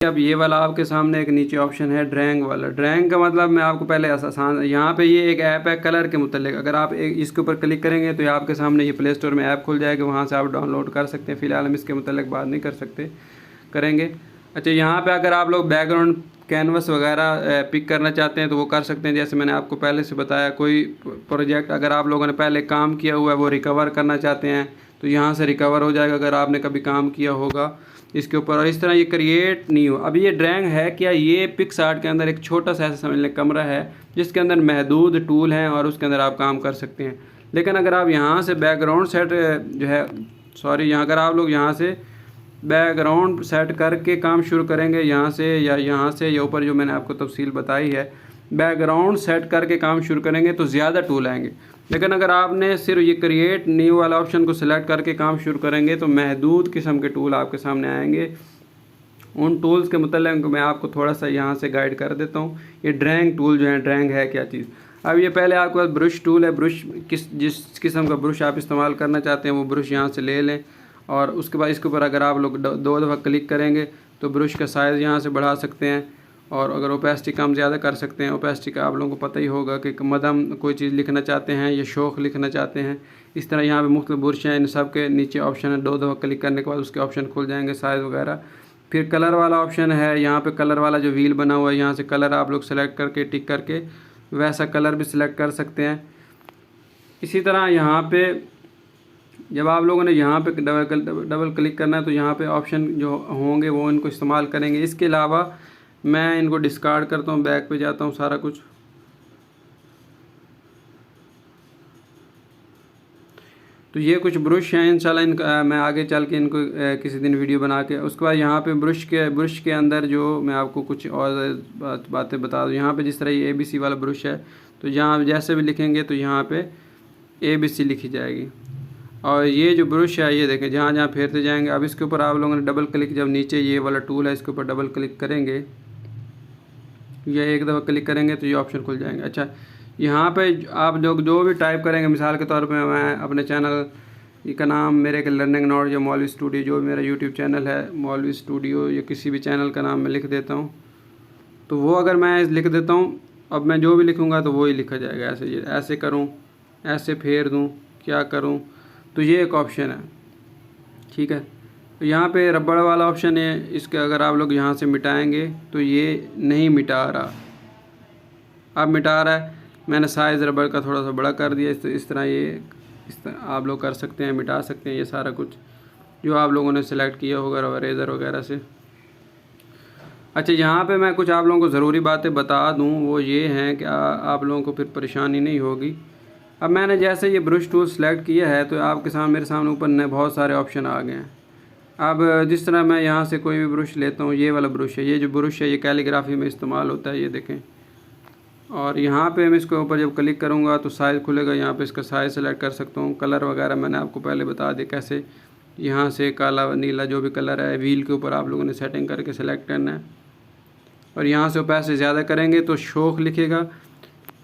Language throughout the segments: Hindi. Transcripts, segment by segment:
अब ये वाला आपके सामने एक नीचे ऑप्शन है ड्राइंग वाला। ड्राइंग का मतलब मैं आपको पहले आसान, यहाँ पे ये एक ऐप है कलर के मुतल्लिक। अगर आप इसके ऊपर क्लिक करेंगे तो ये आपके सामने ये प्ले स्टोर में ऐप खुल जाएगी, वहाँ से आप डाउनलोड कर सकते हैं। फ़िलहाल हम इसके मुतल्लिक बात नहीं कर सकते, करेंगे। अच्छा, यहाँ पे अगर आप लोग बैकग्राउंड कैनवस वगैरह पिक करना चाहते हैं तो वो कर सकते हैं। जैसे मैंने आपको पहले से बताया, कोई प्रोजेक्ट अगर आप लोगों ने पहले काम किया हुआ है वो रिकवर करना चाहते हैं तो यहाँ से रिकवर हो जाएगा, अगर आपने कभी काम किया होगा इसके ऊपर। और इस तरह ये क्रिएट नहीं हो। अब ये ड्राइंग है क्या, ये पिक्सआर्ट के अंदर एक छोटा सा ऐसा समझ लें कमरा है जिसके अंदर महदूद टूल हैं और उसके अंदर आप काम कर सकते हैं। लेकिन अगर आप यहाँ से बैकग्राउंड सेट जो है, यहाँ अगर आप लोग यहाँ से बैकग्राउंड सेट करके काम शुरू करेंगे यहाँ से या ऊपर जो मैंने आपको तफसील बताई है, बैकग्राउंड सेट करके काम शुरू करेंगे तो ज़्यादा टूल आएंगे। लेकिन अगर आपने सिर्फ ये क्रिएट न्यू वाला ऑप्शन को सिलेक्ट करके काम शुरू करेंगे तो महदूद किस्म के टूल आपके सामने आएंगे। उन टूल्स के मतलब मैं आपको थोड़ा सा यहाँ से गाइड कर देता हूँ। ये ड्राइंग टूल जो है, ड्राइंग है क्या चीज़। अब ये पहले आपके पास ब्रश टूल है, ब्रश जिस किस्म का ब्रश आप इस्तेमाल करना चाहते हैं वो ब्रश यहाँ से ले लें। और उसके बाद इसके ऊपर अगर आप लोग 2 दफ़ा क्लिक करेंगे तो ब्रश का साइज़ यहाँ से बढ़ा सकते हैं। और अगर ओपेसिटी कम ज़्यादा कर सकते हैं। ओपेसिटी का आप लोगों को पता ही होगा कि मदम कोई चीज़ लिखना चाहते हैं या शौक़ लिखना चाहते हैं, इस तरह यहाँ पे मुख्तलिफ ब्रश हैं, इन सब के नीचे ऑप्शन है। 2 दफ़ा क्लिक करने के बाद उसके ऑप्शन खुल जाएंगे, साइज़ वगैरह। फिर कलर वाला ऑप्शन है, यहाँ पे कलर वाला जो व्हील बना हुआ है, यहाँ से कलर आप लोग सेलेक्ट करके टिक करके वैसा कलर भी सिलेक्ट कर सकते हैं। इसी तरह यहाँ पे जब आप लोगों ने यहाँ पे डबल क्लिक करना है तो यहाँ पे ऑप्शन जो होंगे वो इनको इस्तेमाल करेंगे। इसके अलावा मैं इनको डिस्कार्ड करता हूँ, बैक पे जाता हूँ सारा कुछ। तो ये कुछ ब्रश हैं, इंशाल्लाह इनका मैं आगे चल के इनको किसी दिन वीडियो बना के। उसके बाद यहाँ पे ब्रश के अंदर जो मैं आपको कुछ और बातें बता दूँ। यहाँ पे जिस तरह ये ABC वाला ब्रश है तो यहाँ जैसे भी लिखेंगे तो यहाँ पे ABC लिखी जाएगी। और ये जो ब्रश है ये देखें, जहाँ जहाँ फेरते जाएंगे। अब इसके ऊपर आप लोगों ने डबल क्लिक, जब नीचे ये वाला टूल है इसके ऊपर डबल क्लिक करेंगे या एक दफ़ा क्लिक करेंगे तो ये ऑप्शन खुल जाएंगे। अच्छा, यहाँ पे आप लोग जो भी टाइप करेंगे, मिसाल के तौर पे मैं अपने चैनल का नाम मेरे के लर्निंग नॉट या मौलवी स्टूडियो, जो मेरा यूट्यूब चैनल है मौलवी स्टूडियो, या किसी भी चैनल का नाम मैं लिख देता हूँ। तो वो अगर मैं लिख देता हूँ, अब मैं जो भी लिखूँगा तो वो ही लिखा जाएगा। ऐसे करूँ, ऐसे फेर दूँ, क्या करूँ, तो ये एक ऑप्शन है, ठीक है। तो यहाँ पे रबड़ वाला ऑप्शन है, इसके अगर आप लोग यहाँ से मिटाएंगे तो ये नहीं मिटा रहा, अब मिटा रहा है। मैंने साइज़ रबड़ का थोड़ा सा बड़ा कर दिया। इस तरह आप लोग कर सकते हैं, मिटा सकते हैं ये सारा कुछ जो आप लोगों ने सेलेक्ट किया होगा रेज़र वगैरह से। अच्छा, यहाँ पे मैं कुछ आप लोगों को ज़रूरी बातें बता दूँ, वो ये हैं कि आप लोगों को फिर परेशानी नहीं होगी। अब मैंने जैसे ये ब्रश टूल सेलेक्ट किया है तो आपके सामने मेरे सामने ऊपर नए बहुत सारे ऑप्शन आ गए हैं। अब जिस तरह मैं यहाँ से कोई भी ब्रश लेता हूँ, ये वाला ब्रश है, ये जो ब्रश है ये कैलीग्राफी में इस्तेमाल होता है, ये देखें। और यहाँ पे मैं इसके ऊपर जब क्लिक करूँगा तो साइज़ खुलेगा, यहाँ पे इसका साइज़ सेलेक्ट कर सकता हूँ। कलर वगैरह मैंने आपको पहले बता दिया कैसे, यहाँ से काला नीला जो भी कलर है व्हील के ऊपर आप लोगों ने सेटिंग करके सेलेक्ट करना है। और यहाँ से पैसे ज़्यादा करेंगे तो शौक़ लिखेगा,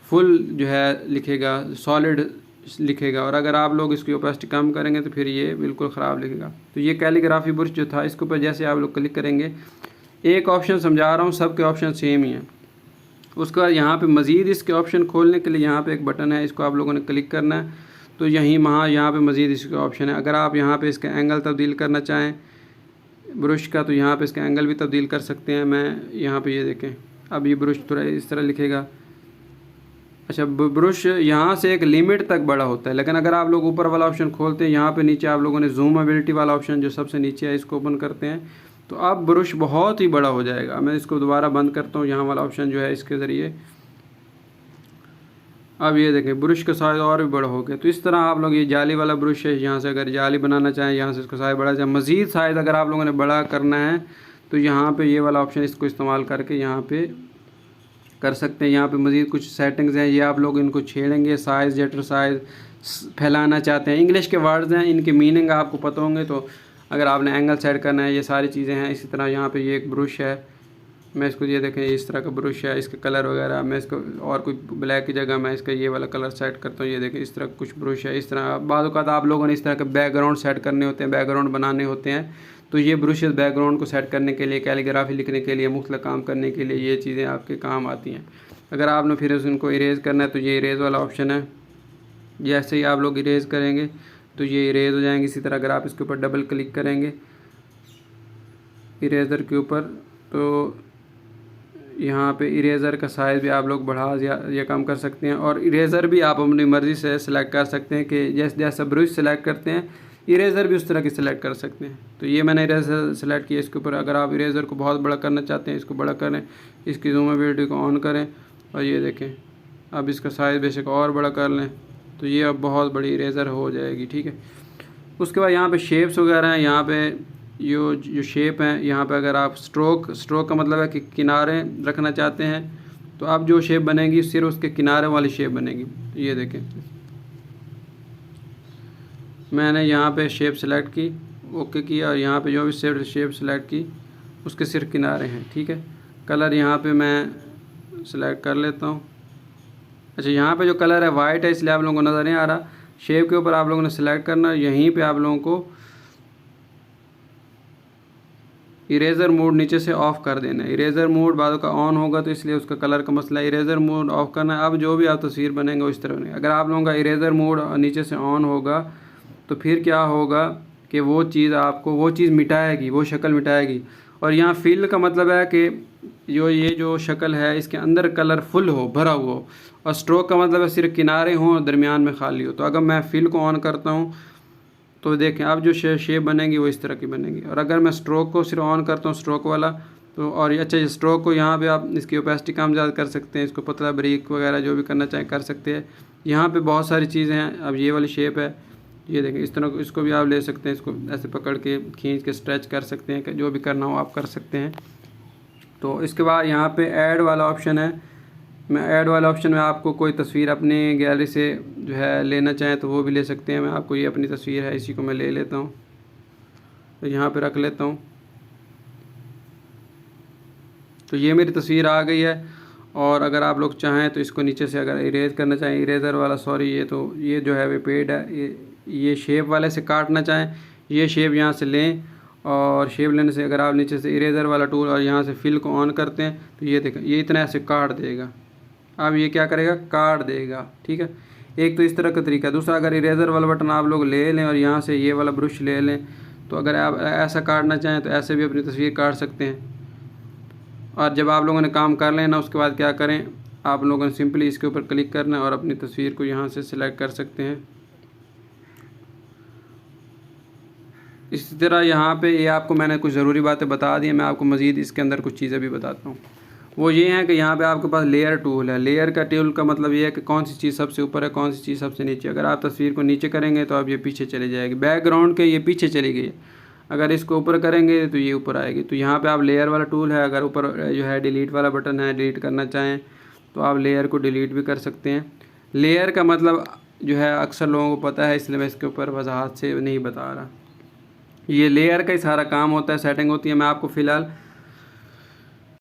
फुल जो है लिखेगा, सॉलिड लिखेगा। और अगर आप लोग इसकी ओपेसिटी कम करेंगे तो फिर ये बिल्कुल ख़राब लिखेगा। तो ये कैलीग्राफी ब्रश जो था इसके ऊपर जैसे आप लोग क्लिक करेंगे, एक ऑप्शन समझा रहा हूँ, सब के ऑप्शन सेम ही हैं। उसके बाद यहाँ पे मज़ीद इसके ऑप्शन खोलने के लिए यहाँ पे एक बटन है, इसको आप लोगों ने क्लिक करना है। तो यहाँ पे मज़ीद इसके ऑप्शन है। अगर आप यहाँ पे इसका एंगल तब्दील करना चाहें ब्रश का तो यहाँ पे इसका एंगल भी तब्दील कर सकते हैं। मैं यहाँ पे ये देखें, अब ये ब्रश थोड़ा इस तरह लिखेगा। अच्छा, ब्रश यहाँ से एक लिमिट तक बड़ा होता है, लेकिन अगर आप लोग ऊपर वाला ऑप्शन खोलते हैं, यहाँ पे नीचे आप लोगों ने जूमेबिलिटी वाला ऑप्शन जो सबसे नीचे है इसको ओपन करते हैं तो अब ब्रश बहुत ही बड़ा हो जाएगा। मैं इसको दोबारा बंद करता हूँ, यहाँ वाला ऑप्शन जो है इसके ज़रिए। अब ये देखें ब्रश का साइज़ और भी बड़ा हो गया। तो इस तरह आप लोग, ये जाली वाला ब्रश है, यहाँ से अगर जाली बनाना चाहें यहाँ से इसका साइज़ बढ़ा जाए। मज़ीद साइज़ अगर आप लोगों ने बड़ा करना है तो यहाँ पे ये वाला ऑप्शन इसको इस्तेमाल करके यहाँ पे कर सकते हैं। यहाँ पे मज़ीद कुछ सेटिंग्स हैं, ये आप लोग इनको छेड़ेंगे। साइज़, जेटर साइज़ फैलाना चाहते हैं, इंग्लिश के वर्ड्स हैं, इनके मीनिंग आपको पता होंगे। तो अगर आपने एंगल सेट करना है, ये सारी चीज़ें हैं। इसी तरह यहाँ पे ये एक ब्रश है, मैं इसको ये देखें इस तरह का ब्रश है, इसके कलर वगैरह मैं इसको और कोई ब्लैक की जगह मैं इसका ये वाला कलर सेट करता हूँ। ये देखें इस तरह कुछ ब्रश है। इस तरह बाद औक़ात आप लोगों ने इस तरह के बैकग्राउंड सेट करने होते हैं, बैकग्राउंड बनाने होते हैं तो ये ब्रशेस बैकग्राउंड को सेट करने के लिए, कैलीग्राफी लिखने के लिए, मुख्तलिफ काम करने के लिए ये चीज़ें आपके काम आती हैं। अगर आपने फिर उनको इरेज़ करना है तो ये इरेज़ वाला ऑप्शन है। जैसे ही आप लोग इरेज़ करेंगे तो ये इरेज़ हो जाएंगे। इसी तरह अगर आप इसके ऊपर डबल क्लिक करेंगे इरेज़र के ऊपर तो यहाँ पे इरेज़र का साइज़ भी आप लोग बढ़ा या कम कर सकते हैं। और इरेज़र भी आप अपनी मर्ज़ी से सिलेक्ट कर सकते हैं कि जैसा ब्रश सेलेक्ट करते हैं इरेज़र भी उस तरह की सिलेक्ट कर सकते हैं। तो ये मैंने इरेज़र सेलेक्ट किया इसके ऊपर। अगर आप इरेज़र को बहुत बड़ा करना चाहते हैं इसको बड़ा करें, इसकी जूमेबिलिटी को ऑन करें और ये देखें अब इसका साइज़ बेशक और बड़ा कर लें तो ये अब बहुत बड़ी इरेज़र हो जाएगी, ठीक है। उसके बाद यहाँ पे शेप्स वगैरह हैं। यहाँ पे जो शेप हैं यहाँ पे अगर आप स्ट्रोक का मतलब है कि किनारे रखना चाहते हैं तो अब जो शेप बनेगी सिर्फ उसके किनारे वाली शेप बनेगी। तो ये देखें मैंने यहाँ पे शेप सेलेक्ट की, ओके किया और यहाँ पे जो भी शेप सेलेक्ट की उसके सिर्फ किनारे हैं, ठीक है। कलर यहाँ पे मैं सेलेक्ट कर लेता हूँ। अच्छा यहाँ पे जो कलर है वाइट है इसलिए आप लोगों को नज़र नहीं आ रहा। शेप के ऊपर आप लोगों ने सेलेक्ट करना, यहीं पे आप लोगों को इरेज़र मोड नीचे से ऑफ़ कर देना है। इरेज़र मोड बाद का ऑन होगा तो इसलिए उसका कलर का मसला है। इरेज़र मोड ऑफ़ करना है। अब जो भी आप तस्वीर बनेंगे उस तरह बनेगा। अगर आप लोगों का इरेज़र मोड नीचे से ऑन होगा तो फिर क्या होगा कि वो चीज़ आपको वो चीज़ मिटाएगी, वो शक्ल मिटाएगी। और यहाँ फिल का मतलब है कि ये जो शक्ल है इसके अंदर कलर फुल हो, भरा हुआ हो। और स्ट्रोक का मतलब है सिर्फ किनारे हों और दरमियान में खाली हो। तो अगर मैं फिल को ऑन करता हूँ तो देखें अब जो शेप बनेगी वो इस तरह की बनेगी। और अगर मैं स्ट्रोक को सिर्फ ऑन करता हूँ स्ट्रोक वाला तो और अच्छा स्ट्रोक को यहाँ पे आप इसकी ओपेसिटी कम ज़्यादा कर सकते हैं, इसको पतला बारीक वगैरह जो भी करना चाहें कर सकते हैं। यहाँ पे बहुत सारी चीज़ें हैं। अब ये वाली शेप है, ये देखें इस तरह इसको भी आप ले सकते हैं, इसको ऐसे पकड़ के खींच के स्ट्रेच कर सकते हैं कि जो भी करना हो आप कर सकते हैं। तो इसके बाद यहाँ पे ऐड वाला ऑप्शन है। मैं ऐड वाला ऑप्शन में आपको कोई तस्वीर अपनी गैलरी से जो है लेना चाहें तो वो भी ले सकते हैं। मैं आपको ये अपनी तस्वीर है इसी को मैं ले लेता हूँ तो यहाँ पे रख लेता हूँ। तो ये मेरी तस्वीर आ गई है। और अगर आप लोग चाहें तो इसको नीचे से अगर इरेज़ करना चाहें इरेज़र वाला ये जो है वे पेड है, ये शेप वाले से काटना चाहें ये शेप यहाँ से लें। और शेप लेने से अगर आप नीचे से इरेज़र वाला टूल और यहाँ से फिल को ऑन करते हैं तो ये देखें ये इतना ऐसे काट देगा। अब ये क्या करेगा, काट देगा, ठीक है। एक तो इस तरह का तरीका। दूसरा अगर इरेज़र वाला बटन आप लोग ले लें और यहाँ से ये वाला ब्रश ले लें तो अगर आप ऐसा काटना चाहें तो ऐसे भी अपनी तस्वीर काट सकते हैं। और जब आप लोगों ने काम कर लेना उसके बाद क्या करें, आप लोगों ने सिंपली इसके ऊपर क्लिक करना है और अपनी तस्वीर को यहाँ से सिलेक्ट कर सकते हैं। इसी तरह यहाँ पे ये आपको मैंने कुछ ज़रूरी बातें बता दी हैं। मैं आपको मज़ीद इसके अंदर कुछ चीज़ें भी बताता हूँ। वो ये है कि यहाँ पे आपके पास लेयर टूल है। लेयर का टूल का मतलब ये है कि कौन सी चीज़ सबसे ऊपर है, कौन सी चीज़ सबसे नीचे। अगर आप तस्वीर को नीचे करेंगे तो अब ये पीछे चले जाएगी, बैकग्राउंड के ये पीछे चली गई है। अगर इसको ऊपर करेंगे तो ये ऊपर आएगी। तो यहाँ पे आप लेयर वाला टूल है। अगर ऊपर जो है डिलीट वाला बटन है, डिलीट करना चाहें तो आप लेयर को डिलीट भी कर सकते हैं। लेयर का मतलब जो है अक्सर लोगों को पता है इसलिए मैं इसके ऊपर वजाहत से नहीं बता रहा। ये लेयर का ही सारा काम होता है, सेटिंग होती है। मैं आपको फ़िलहाल